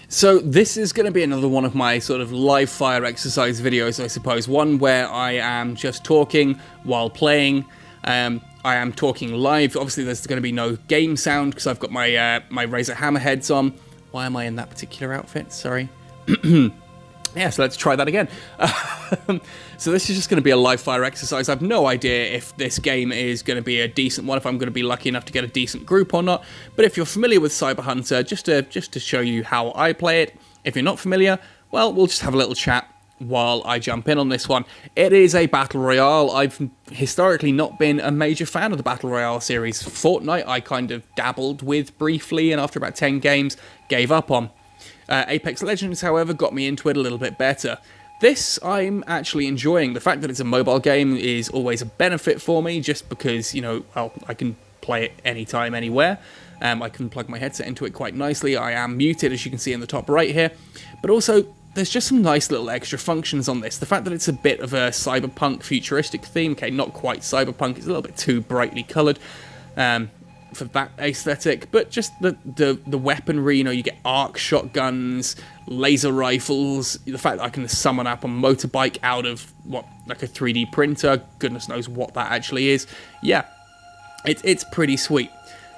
So this is going to be another one of my sort of live fire exercise videos, I suppose. One where I am just talking while playing. I am talking live. Obviously, there's going to be no game sound because I've got my my Razor Hammerheads on. Why am I in that particular outfit? Sorry. Yeah, so let's try that again. So this is just going to be a live fire exercise. I have no idea if this game is going to be a decent one, if I'm going to be lucky enough to get a decent group or not. But if you're familiar with Cyber Hunter, just to show you how I play it. If you're not familiar, well, we'll just have a little chat while I jump in on this one. It is a Battle Royale. I've historically not been a major fan of the Battle Royale series. Fortnite I kind of dabbled with briefly, and after about 10 games, gave up on. Apex Legends, however, got me into it a little bit better. This I'm actually enjoying. The fact that it's a mobile game is always a benefit for me, just because, you know, well, I can play it anytime, anywhere. I can plug my headset into it quite nicely. I am muted, as you can see in the top right here. But also, there's just some nice little extra functions on this. The fact that it's a bit of a cyberpunk futuristic theme, okay, not quite cyberpunk, it's a little bit too brightly coloured. For that aesthetic, but just the weaponry, you know, you get arc shotguns, laser rifles, the fact that I can summon up a motorbike out of, what, like a 3D printer, goodness knows what that actually is. Yeah, it's pretty sweet.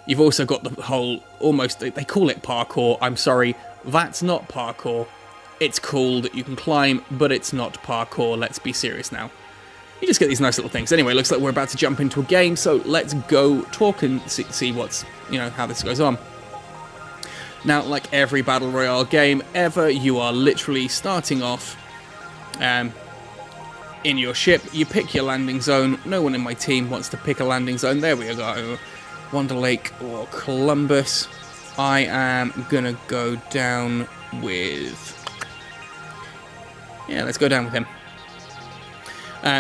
You've also got the whole, almost, they call it parkour, I'm sorry, that's not parkour. It's cool that you can climb, but it's not parkour, let's be serious now. You just get these nice little things. Anyway, looks like we're about to jump into a game, so let's go talk and see what's, you know, how this goes on. Now, like every Battle Royale game ever, you are literally starting off in your ship. You pick your landing zone. No one in my team wants to pick a landing zone. There we go. Wonder Lake or Columbus. I am gonna go down with... yeah, let's go down with him.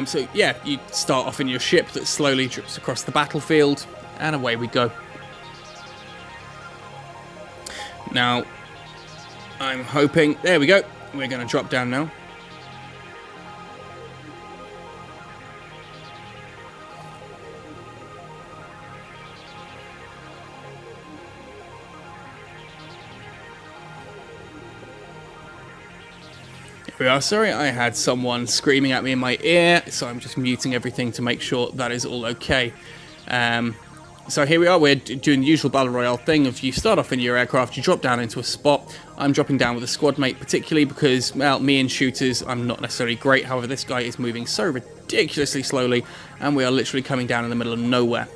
So yeah, you start off in your ship that slowly drifts across the battlefield, and away we go. Now, I'm hoping... there we go. We're going to drop down now. We are. Sorry, I had someone screaming at me in my ear, so I'm just muting everything to make sure that is all okay. So here we are, we're doing the usual Battle Royale thing of you start off in your aircraft, you drop down into a spot. I'm dropping down with a squad mate, particularly because, well, me and shooters, I'm not necessarily great. However, this guy is moving so ridiculously slowly, and we are literally coming down in the middle of nowhere.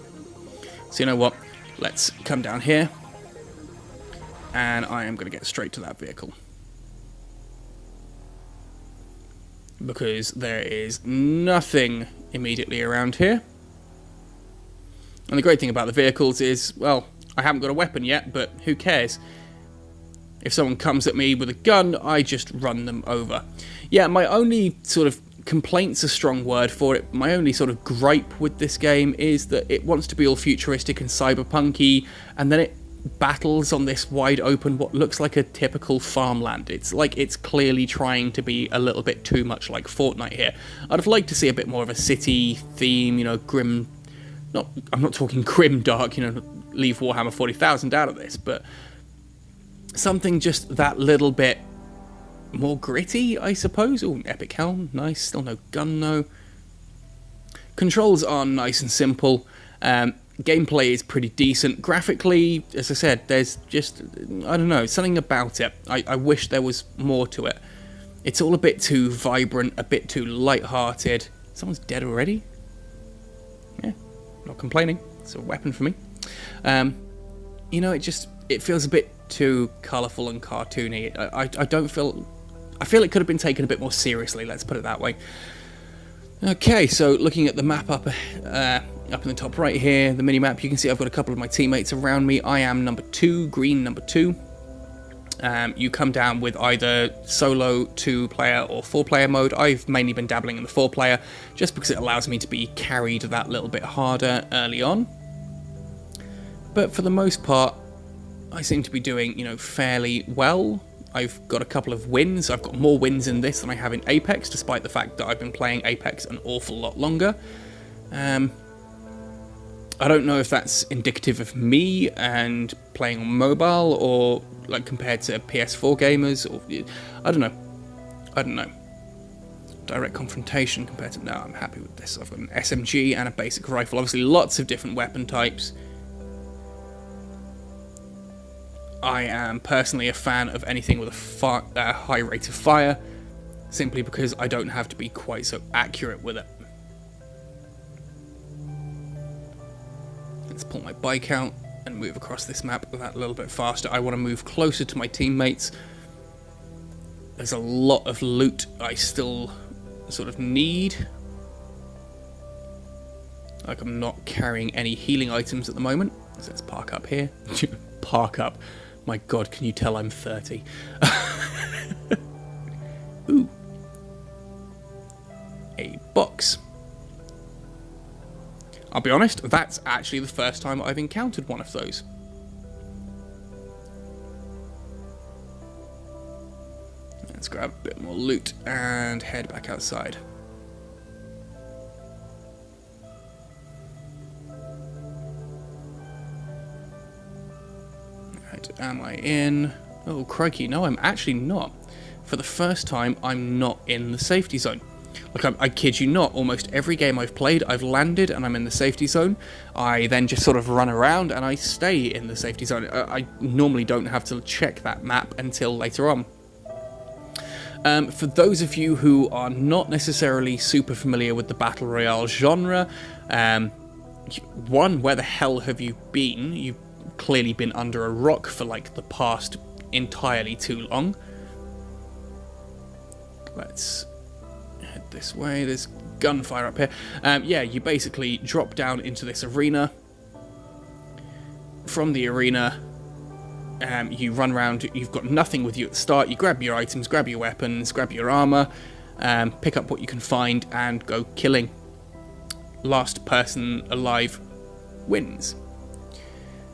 So you know what, let's come down here, and I am going to get straight to that vehicle. Because there is nothing immediately around here. And the great thing about the vehicles is, well, I haven't got a weapon yet, but who cares? If someone comes at me with a gun, I just run them over. Yeah, my only sort of complaint's a strong word for it. My only sort of gripe with this game is that it wants to be all futuristic and cyberpunky, and then it battles on this wide open, what looks like a typical farmland. It's like it's clearly trying to be a little bit too much like Fortnite here. I'd have liked to see a bit more of a city theme, you know, grim... I'm not talking grim dark, you know, leave Warhammer 40,000 out of this, but something just that little bit more gritty, I suppose. Oh, epic helm, nice. Still no gun, though. Controls are nice and simple. Gameplay is pretty decent. Graphically, as I said, there's just, I don't know, something about it. I wish there was more to it. It's all a bit too vibrant, a bit too light-hearted. Someone's dead already? Yeah, not complaining. It's a weapon for me. You know, it feels a bit too colourful and cartoony. I don't feel... I feel it could have been taken a bit more seriously, let's put it that way. Okay, so looking at the map up in the top right here, the mini-map, you can see I've got a couple of my teammates around me. I am number 2, green number 2. You come down with either solo 2-player or 4-player mode. I've mainly been dabbling in the 4-player, just because it allows me to be carried that little bit harder early on. But for the most part, I seem to be doing, you know, fairly well. I've got a couple of wins. I've got more wins in this than I have in Apex, despite the fact that I've been playing Apex an awful lot longer. I don't know if that's indicative of me and playing on mobile, or like compared to PS4 gamers, or I don't know. I don't know. Direct confrontation compared to... No, I'm happy with this. I've got an SMG and a basic rifle. Obviously, lots of different weapon types. I am personally a fan of anything with a high rate of fire, simply because I don't have to be quite so accurate with it. Let's pull my bike out and move across this map that a little bit faster. I want to move closer to my teammates. There's a lot of loot I still sort of need. Like, I'm not carrying any healing items at the moment. So let's park up here. Park up. My god, can you tell I'm 30? Ooh. A box. I'll be honest, that's actually the first time I've encountered one of those. Let's grab a bit more loot and head back outside. Right, am I in? Oh, crikey, no, I'm actually not. For the first time, I'm not in the safety zone. Like, I kid you not, almost every game I've played, I've landed and I'm in the safety zone. I then just sort of run around and I stay in the safety zone. I normally don't have to check that map until later on. For those of you who are not necessarily super familiar with the Battle Royale genre, one, where the hell have you been? You've clearly been under a rock for like the past entirely too long. Let's head this way. There's gunfire up here. Yeah, you basically drop down into this arena. From the arena, you run around. You've got nothing with you at the start. You grab your items, grab your weapons, grab your armor, pick up what you can find, and go killing. Last person alive wins.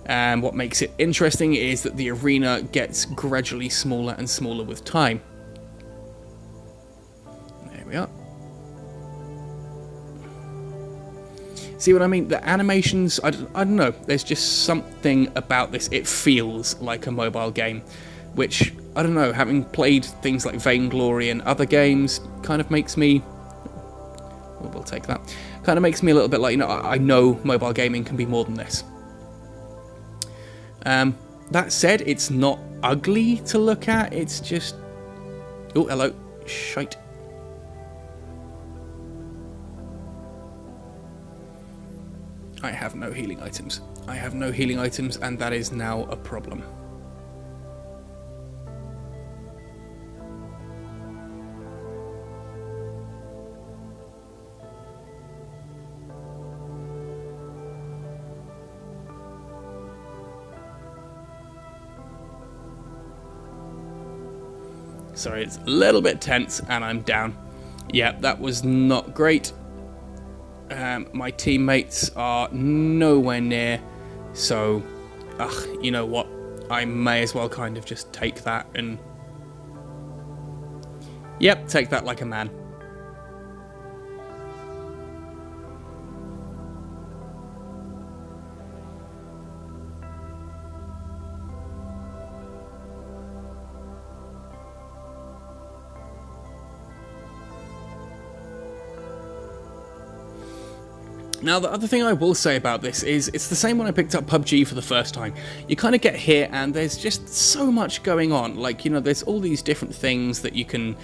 And what makes it interesting is that the arena gets gradually smaller and smaller with time. There we are. See what I mean? The animations, I don't know, there's just something about this. It feels like a mobile game, which, I don't know, having played things like Vainglory and other games, kind of makes me... Well, we'll take that. Kind of makes me a little bit like, you know, I know mobile gaming can be more than this. That said, it's not ugly to look at, it's just... Oh, hello. Shite. I have no healing items. I have no healing items, and that is now a problem. Sorry, it's a little bit tense, and I'm down. Yeah, that was not great. My teammates are nowhere near, so, you know what, I may as well kind of just take that and... Yep, take that like a man. Now, the other thing I will say about this is, it's the same when I picked up PUBG for the first time. You kind of get here and there's just so much going on. Like, you know, there's all these different things that you can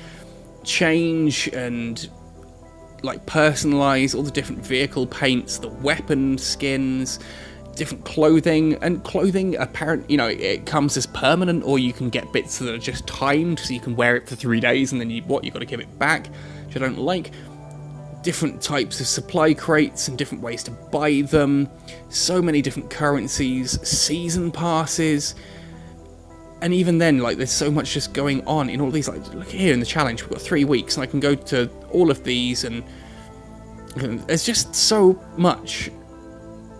change and, like, personalize, all the different vehicle paints, the weapon skins, different clothing, and clothing, apparently, you know, it comes as permanent, or you can get bits that are just timed, so you can wear it for 3 days and then you've got to give it back, which I don't like. Different types of supply crates and different ways to buy them, so many different currencies, season passes, and even then, like, there's so much just going on in all these. Like, look here in the challenge, we've got 3 weeks and I can go to all of these, and there's just so much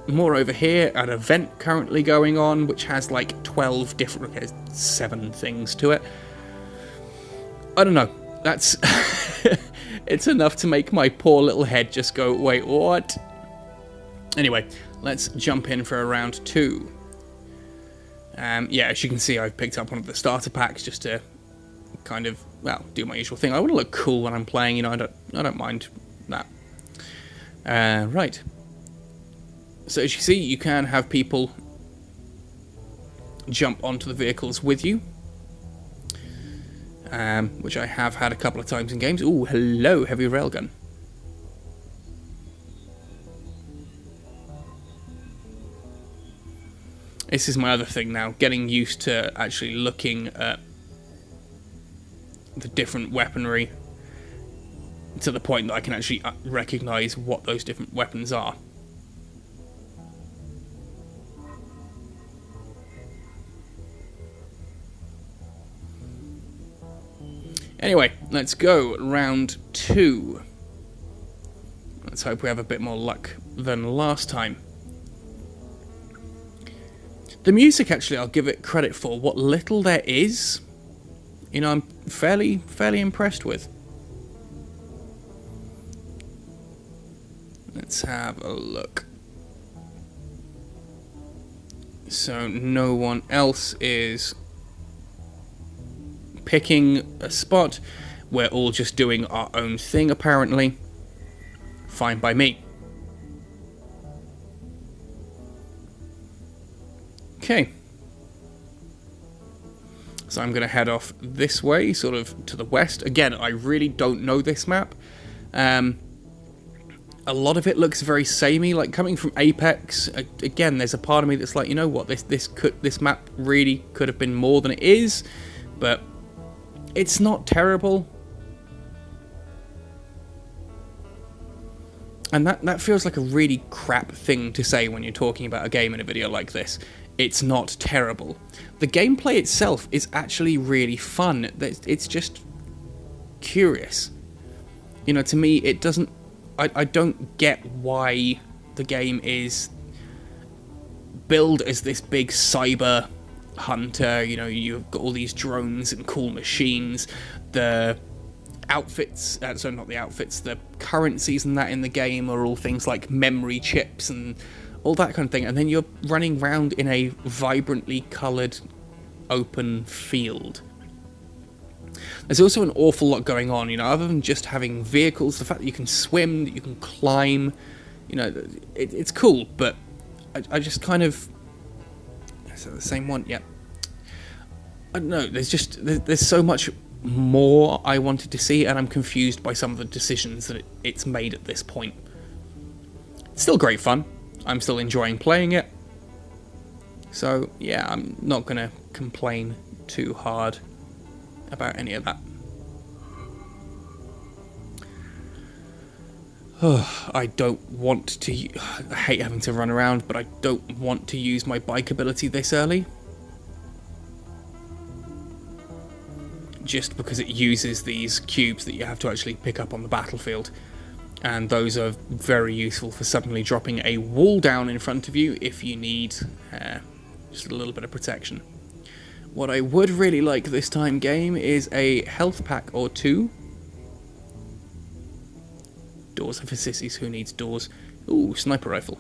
more over here. An event currently going on which has like 12 different, okay, 7 things to it. I don't know, that's it's enough to make my poor little head just go, wait, what? Anyway, let's jump in for a round 2. Yeah, as you can see, I've picked up one of the starter packs just to kind of, well, do my usual thing. I want to look cool when I'm playing, you know, I don't mind that. Right. So as you see, you can have people jump onto the vehicles with you, which I have had a couple of times in games. Ooh, hello, heavy railgun. This is my other thing now, getting used to actually looking at the different weaponry to the point that I can actually recognise what those different weapons are. Anyway, let's go round 2. Let's hope we have a bit more luck than last time. The music, actually, I'll give it credit for. What little there is, you know, I'm fairly impressed with. Let's have a look. So no one else is picking a spot. We're all just doing our own thing, apparently. Fine by me. Okay. So I'm going to head off this way, sort of to the west. Again, I really don't know this map. A lot of it looks very samey, like coming from Apex. Again, there's a part of me that's like, you know what, this map really could have been more than it is, but it's not terrible. And that feels like a really crap thing to say when you're talking about a game in a video like this. It's not terrible. The gameplay itself is actually really fun. It's just curious. You know, to me, it doesn't... I don't get why the game is billed as this big cyber hunter. You know, you've got all these drones and cool machines. The outfits, so not the outfits, the currencies and that in the game are all things like memory chips and all that kind of thing, and then you're running around in a vibrantly coloured open field. There's also an awful lot going on, you know, other than just having vehicles, the fact that you can swim, that you can climb, you know, it's cool, but I just kind of... Is that the same one? Yeah. I don't know, there's so much more I wanted to see, and I'm confused by some of the decisions that it's made at this point. It's still great fun. I'm still enjoying playing it. So, yeah, I'm not going to complain too hard about any of that. I don't want to... I hate having to run around, but I don't want to use my bike ability this early. Just because it uses these cubes that you have to actually pick up on the battlefield. And those are very useful for suddenly dropping a wall down in front of you if you need just a little bit of protection. What I would really like this time, game, is a health pack or 2. Doors are for sissies. Who needs doors? Ooh, sniper rifle.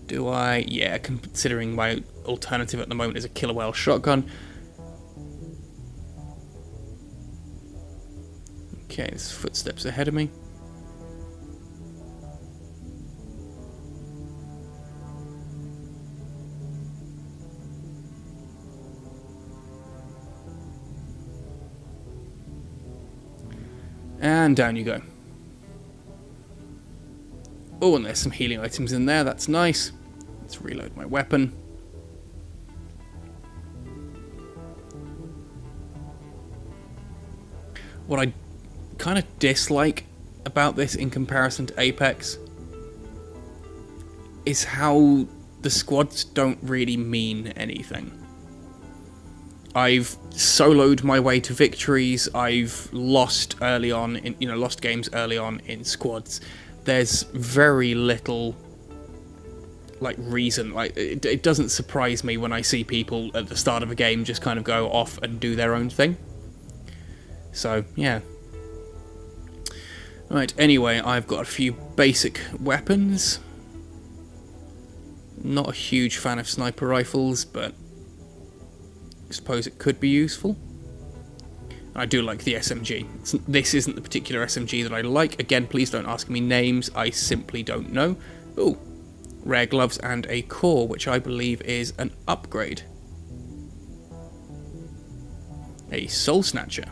Do I? Yeah, considering my alternative at the moment is a killer whale shotgun. Okay, there's footsteps ahead of me. And down you go. Oh, and there's some healing items in there, that's nice. Let's reload my weapon. What I kind of dislike about this in comparison to Apex is how the squads don't really mean anything. I've soloed my way to victories. I've lost early on in, lost games early on in squads. There's very little like reason. Like it doesn't surprise me when I see people at the start of a game just kind of go off and do their own thing. So yeah. Right. Anyway, I've got a few basic weapons. Not a huge fan of sniper rifles, but I suppose it could be useful. I do like the SMG. This isn't the particular SMG that I like. Again, please don't ask me names. I simply don't know. Ooh, rare gloves and a core, which I believe is an upgrade. A Soul Snatcher.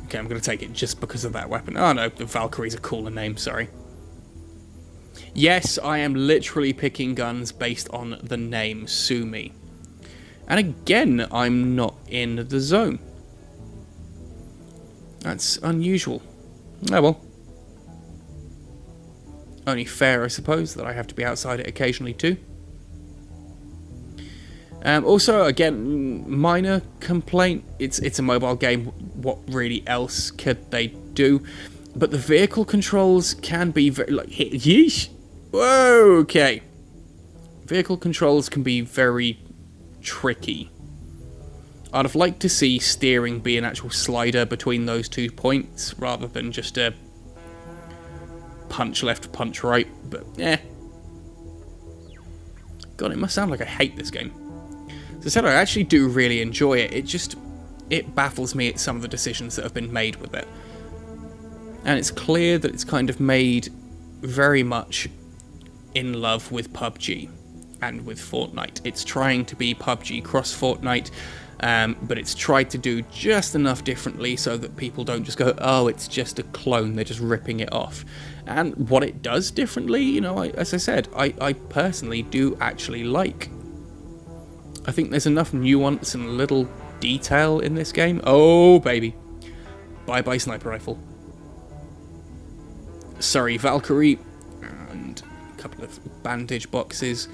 Okay, I'm going to take it just because of that weapon. Oh no, the Valkyrie's a cooler name, sorry. Yes, I am literally picking guns based on the name, sue me. And again, I'm not in the zone. That's unusual. Oh well. Only fair, I suppose, that I have to be outside it occasionally too. Also, again, minor complaint. It's a mobile game. What really else could they do? But the vehicle controls can be very like yeesh. Whoa, okay. Vehicle controls can be very tricky. I'd have liked to see steering be an actual slider between those 2 points rather than just a punch left, punch right, but God, it must sound like I hate this game. As I said, I actually do really enjoy it. It baffles me at some of the decisions that have been made with it. And it's clear that it's kind of made very much in love with PUBG and with Fortnite. It's trying to be PUBG cross Fortnite, but it's tried to do just enough differently so that people don't just go, oh, it's just a clone, they're just ripping it off. And what it does differently, you know, as I said, I personally do actually like. I think there's enough nuance and little detail in this game. Oh, baby. Bye-bye sniper rifle. Sorry, Valkyrie. And a couple of bandage boxes.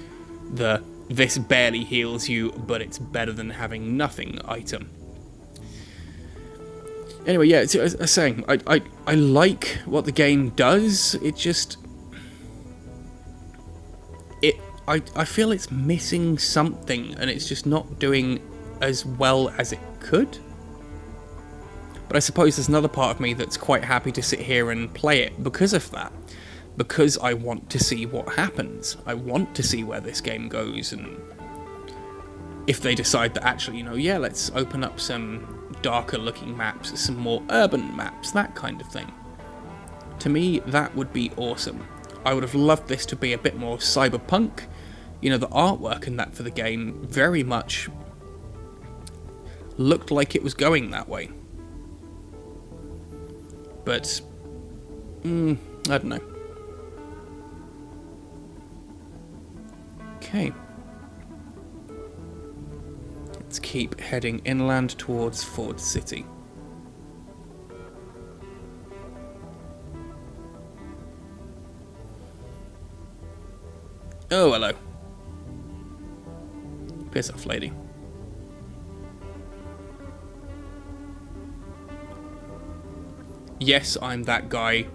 This barely heals you, but it's better than having nothing item. Anyway, yeah, as I was saying, I like what the game does. It just... I feel it's missing something, and it's just not doing as well as it could. But I suppose there's another part of me that's quite happy to sit here and play it because of that. Because I want to see what happens. I want to see where this game goes, and if they decide that actually, you know, yeah, let's open up some darker looking maps, some more urban maps, that kind of thing. To me, that would be awesome. I would have loved this to be a bit more cyberpunk. You know, the artwork and that for the game very much looked like it was going that way. But, I don't know. Okay. Let's keep heading inland towards Ford City. Oh, hello. Piss off, lady. Yes, I'm that guy.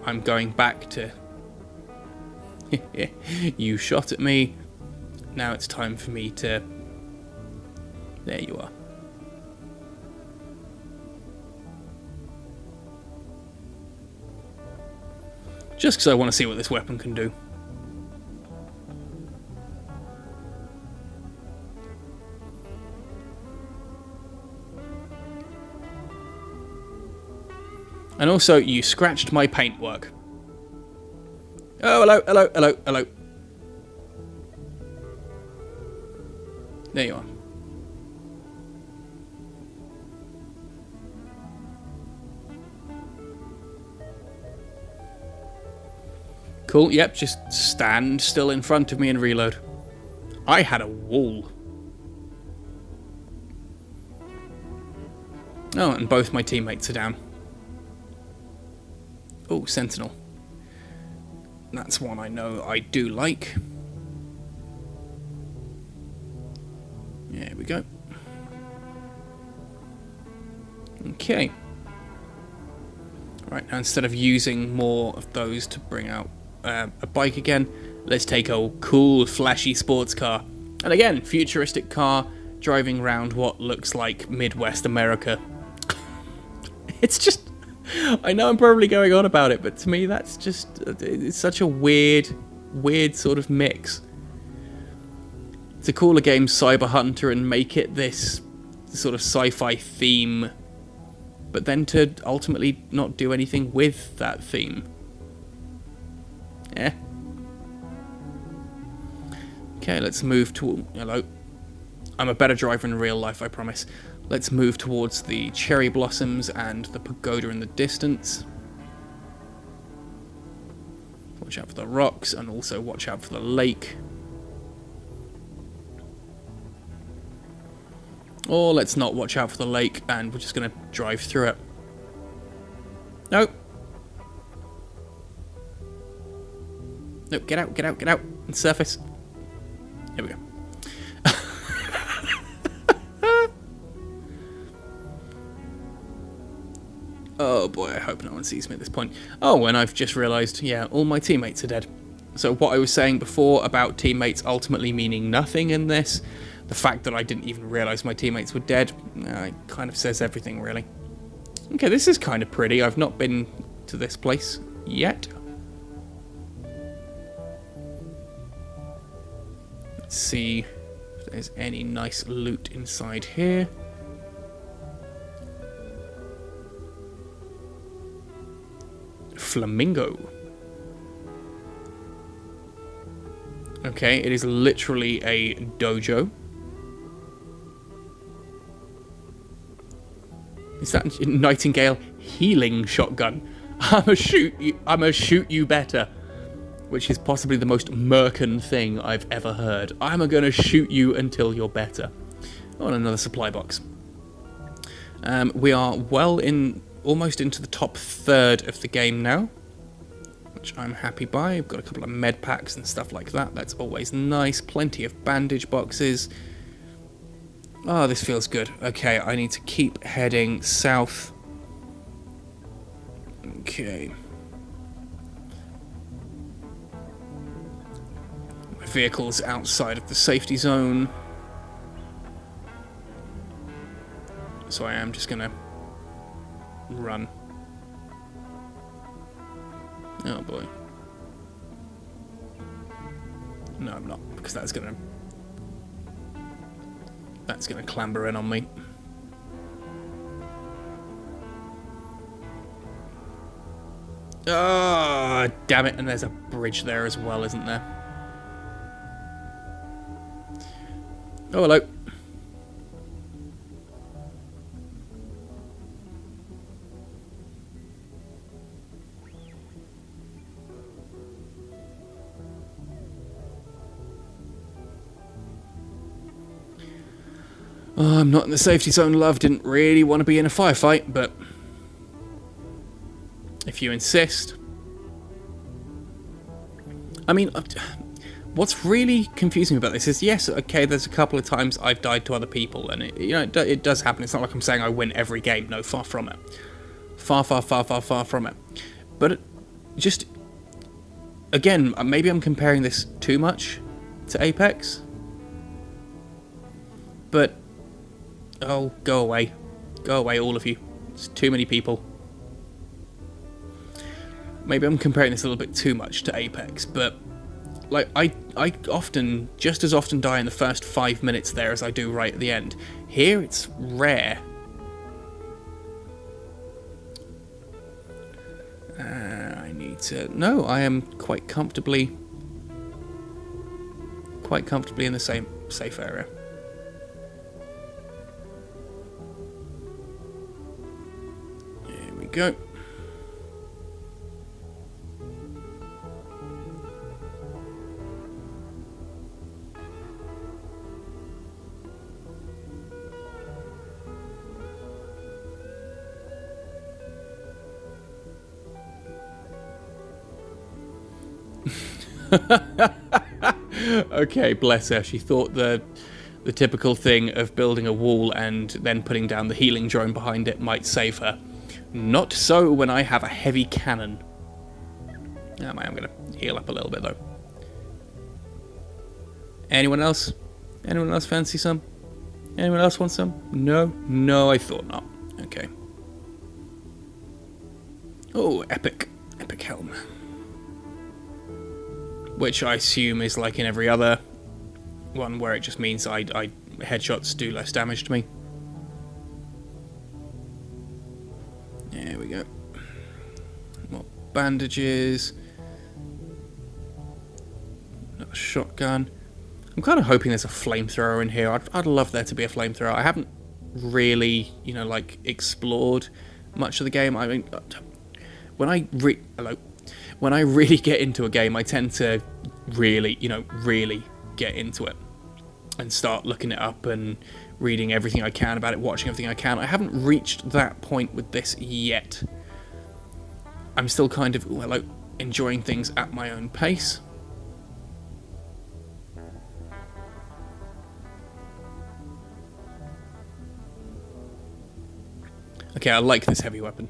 I'm going back to... You shot at me. Now it's time for me to... There you are. Just because I want to see what this weapon can do. And also, you scratched my paintwork. Oh, hello, hello, hello, hello. There you are. Cool, yep, just stand still in front of me and reload. I had a wall. Oh, and both my teammates are down. Oh, Sentinel. That's one I know I do like. There we go. Okay. Right, now instead of using more of those to bring out a bike again, let's take a cool, flashy sports car. And again, futuristic car driving around what looks like Midwest America. It's just... I know I'm probably going on about it, but to me that's just, it's such a weird sort of mix. To call a game Cyber Hunter and make it this sort of sci-fi theme, but then to ultimately not do anything with that theme. Eh. Okay, let's move to... Hello. I'm a better driver in real life, I promise. Let's move towards the cherry blossoms and the pagoda in the distance. Watch out for the rocks, and also watch out for the lake. Or let's not watch out for the lake, and we're just going to drive through it. Nope. Nope, get out, get out, get out, and surface. Here we go. Oh boy, I hope no one sees me at this point. Oh, and I've just realised, yeah, all my teammates are dead. So what I was saying before about teammates ultimately meaning nothing in this, the fact that I didn't even realise my teammates were dead, it kind of says everything, really. Okay, this is kind of pretty. I've not been to this place yet. Let's see if there's any nice loot inside here. Flamingo. Okay, it is literally a dojo. Is that Nightingale healing shotgun? I'ma shoot you better. Which is possibly the most Merkin thing I've ever heard. I'm gonna shoot you until you're better. Oh, and another supply box. We are almost into the top third of the game now, which I'm happy by. I've got a couple of med packs and stuff like that. That's always nice. Plenty of bandage boxes. Oh, this feels good. Okay, I need to keep heading south. Okay. My vehicle's outside of the safety zone. So I am just gonna run. Oh boy. No, I'm not, because that's gonna clamber in on me. Oh, damn it, and there's a bridge there as well, isn't there? Oh, hello. Oh, I'm not in the safety zone, love. Didn't really want to be in a firefight, but if you insist. I mean, what's really confusing about this is, yes, okay, there's a couple of times I've died to other people, and it does happen. It's not like I'm saying I win every game. No, far from it. Far, far, far, far, far from it. But just, again, maybe I'm comparing this too much to Apex. But oh, go away. Go away, all of you. It's too many people. Maybe I'm comparing this a little bit too much to Apex, but like I often, just as often die in the first 5 minutes there as I do right at the end. Here, it's rare. I need to... No, I am quite comfortably in the same safe area. Go. Okay, bless her. She thought the typical thing of building a wall and then putting down the healing drone behind it might save her. Not so when I have a heavy cannon. I'm going to heal up a little bit, though. Anyone else? Anyone else fancy some? Anyone else want some? No? No, I thought not. Okay. Oh, epic. Epic helm. Which I assume is like in every other one, where it just means I headshots do less damage to me. There we go. More bandages. Another shotgun. I'm kind of hoping there's a flamethrower in here. I'd love there to be a flamethrower. I haven't really, you know, like, explored much of the game. I mean, when I really get into a game, I tend to really, you know, really get into it and start looking it up and reading everything I can about it, watching everything I can. I haven't reached that point with this yet. I'm still kind of, well, like, enjoying things at my own pace. Okay, I like this heavy weapon.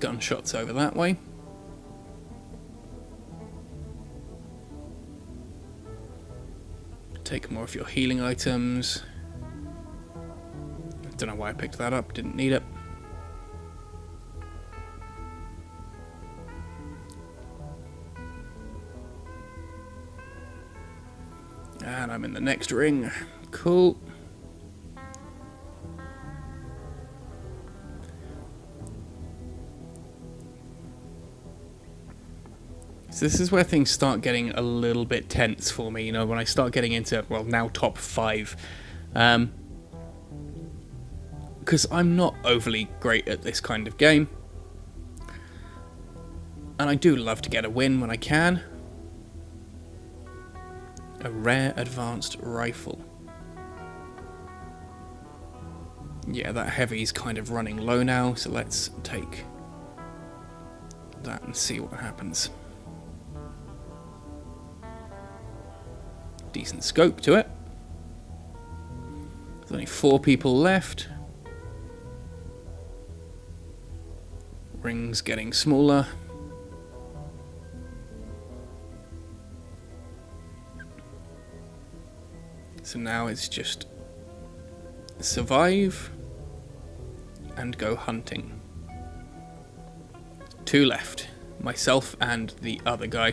Gunshots over that way. Take more of your healing items. I don't know why I picked that up, didn't need it. And I'm in the next ring. Cool. So this is where things start getting a little bit tense for me, you know, when I start getting into, well, now top 5. Because I'm not overly great at this kind of game. And I do love to get a win when I can. A rare advanced rifle. Yeah, that heavy's kind of running low now, so let's take that and see what happens. Decent scope to it. There's only 4 people left. Ring's getting smaller. So now it's just survive and go hunting. 2 left. Myself and the other guy.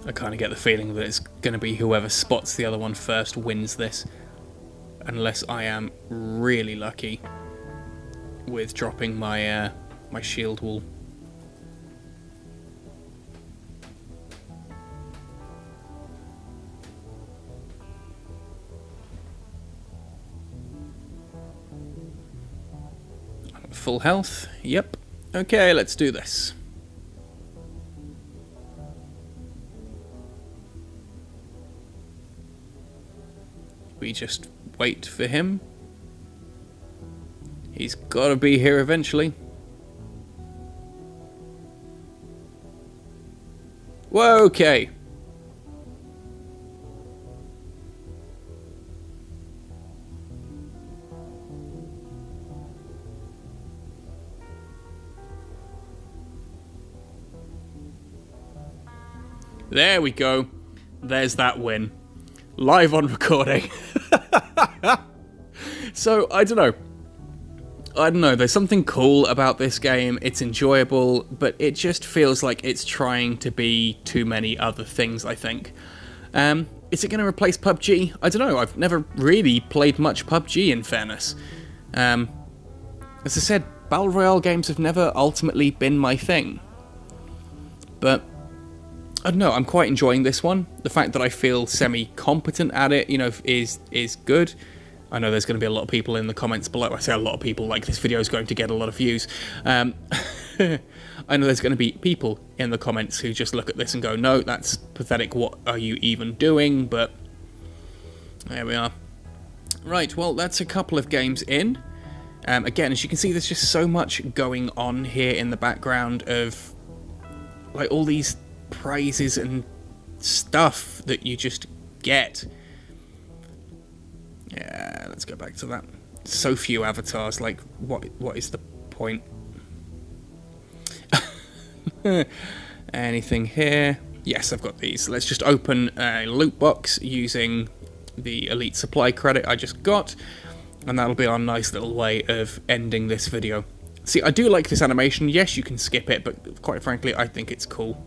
I kind of get the feeling that it's going to be whoever spots the other one first wins this. Unless I am really lucky with dropping my my shield wall. Full health. Yep. Okay, let's do this. We just wait for him. He's got to be here eventually. Whoa, okay. There we go. There's that win. Live on recording. So, I don't know. There's something cool about this game. It's enjoyable, but it just feels like it's trying to be too many other things, I think. Is it going to replace PUBG? I don't know. I've never really played much PUBG, in fairness. As I said, Battle Royale games have never ultimately been my thing. But I don't know, I'm quite enjoying this one. The fact that I feel semi-competent at it, you know, is good. I know there's going to be a lot of people in the comments below. I say a lot of people, like this video is going to get a lot of views. I know there's going to be people in the comments who just look at this and go, no, that's pathetic, what are you even doing? But there we are. Right, well, that's a couple of games in. Again, as you can see, there's just so much going on here in the background of, like, all these prizes and stuff that you just get. Yeah, let's go back to that. So few avatars, like, what is the point? Anything here? Yes, I've got these. Let's just open a loot box using the elite supply credit I just got, and that'll be our nice little way of ending this video. See, I do like this animation. Yes, you can skip it, but quite frankly, I think it's cool.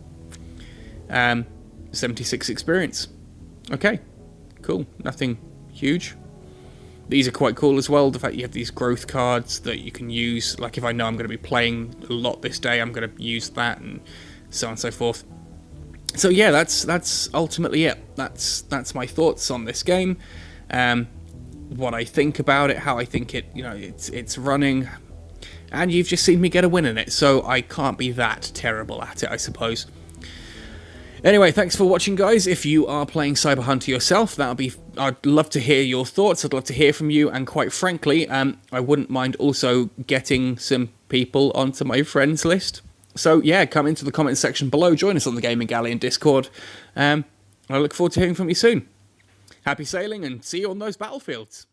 76 experience. Okay, cool. Nothing huge. These are quite cool as well. The fact you have these growth cards that you can use. Like, if I know I'm going to be playing a lot this day, I'm going to use that, and so on and so forth. So yeah, that's ultimately it. That's my thoughts on this game. What I think about it, how I think it, it's running, and you've just seen me get a win in it, so I can't be that terrible at it, I suppose. Anyway, thanks for watching, guys. If you are playing Cyber Hunter yourself, I'd love to hear your thoughts. I'd love to hear from you, and quite frankly, I wouldn't mind also getting some people onto my friends list. So yeah, come into the comments section below, join us on the Gaming Galley and Discord. I look forward to hearing from you soon. Happy sailing, and see you on those battlefields.